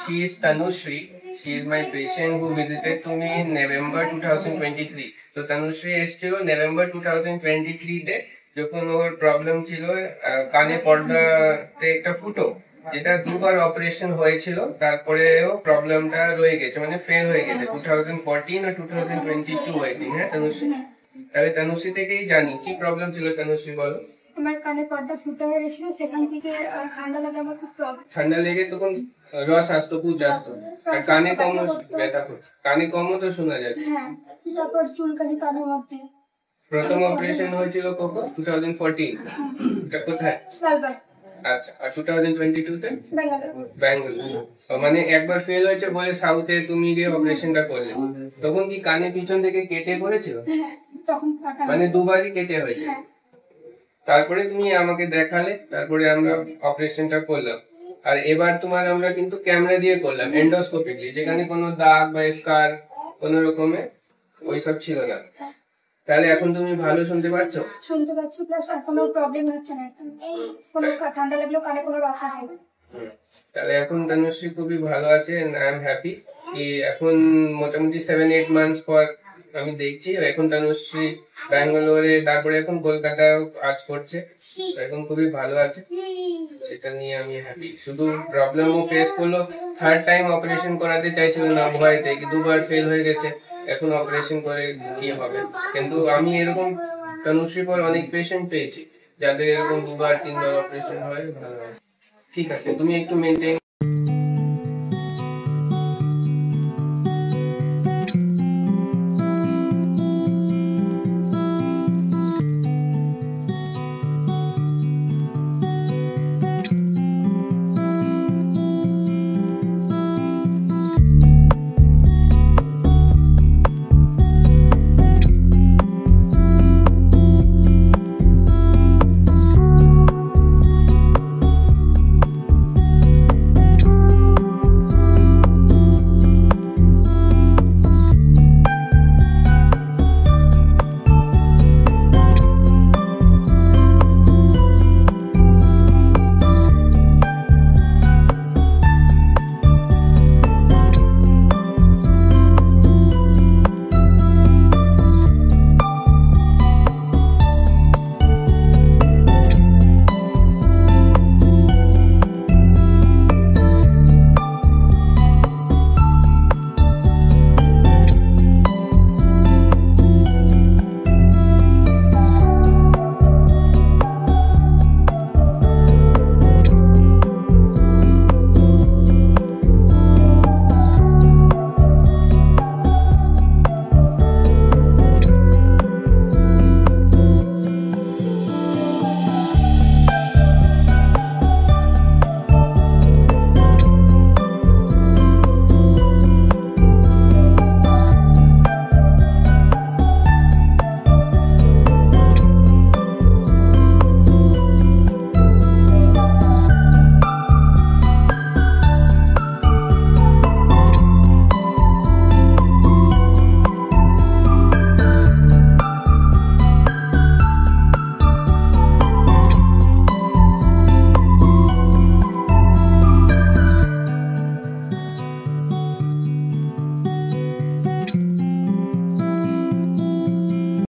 She is Tanushree. She is my patient who visited to me in November 2023. So Tanushree এসেছিল November 2023 তে, যখন ওর problem ছিল কানে পর্দাতে একটা ফুটো, যেটা দুবার অপারেশন হয়েছিল, তারপরেও প্রবলেমটা রয়ে গেছে, মানে ফেল হয়ে গেছে 2014 আর 2022 আই থিঙ্ক। হ্যাঁ তনুশ্রী, তাহলে তনুশ্রী থেকেই জানি কি প্রবলেম ছিল। তনুশ্রী বলো। আমার কানে পর্দা ফুটো হয়ে গেছিল, সেখান থেকে ঠান্ডা লাগে, আমার খুব প্রবলেম। ঠান্ডা লেগে তখন রস আসতো, পুজ আসতো, আর কানে কম ব্যথা করতো, কানে কমও তো শোনা যাচ্ছে। হ্যাঁ, তারপর চুলকানি কানের মধ্যে। প্রথম অপারেশন হয়েছিল কখন? 2014। এটা কোথায়? সালবাট। আচ্ছা, আর 2022 তে বেঙ্গালুরু। ব্যাঙ্গালোর। মানে একবার ফেল হয়েছে বলে সাউথে তুমি গিয়ে অপারেশনটা করলে। তখন কি কানে পিছন থেকে কেটে করেছিল? তখন মানে দুবারই কেটে হয়েছে। তারপরে তুমি আমাকে দেখালে, তারপরে আমরা অপারেশনটা করলাম। আর এবার তোমার আমরা কিন্তু ক্যামেরা দিয়ে করলাম, এন্ডোস্কোপিকলি, যেখানে কোনো দাগ বা স্কার কোনো রকমের ওইসব ছিল না। তাহলে এখন তুমি ভালো শুনতে পাচ্ছ? শুনতে পাচ্ছি, প্লাস এখনো প্রবলেম হচ্ছে না, কোনো ঠান্ডা লাগলেও কানে কোনো রস আসে না। তাহলে এখন তনুশ্রী খুবই ভালো আছে, আই এম হ্যাপি। এখন মোটামুটি 7-8 মান্থস পর আমি দেখছি এখন তনুশ্রী ব্যাঙ্গালোরে, তারপরে এখন কলকাতায় কাজ করছে, এখন খুবই ভালো আছে, সেটা নিয়ে আমি হ্যাপি। শুধু প্রবলেমও ফেস করলো, থার্ড টাইম অপারেশন করাতে চাইছিল না ভয়তে, কি দুবার ফেল হয়ে গেছে, এখন অপারেশন করে কি হবে। কিন্তু আমি এরকম তনুশ্রী পর অনেক পেশেন্ট পেয়েছি যাদের এরকম 2-3 বার অপারেশন হয়, ভালো হয়। ঠিক আছে, তুমি একটু মেনটেন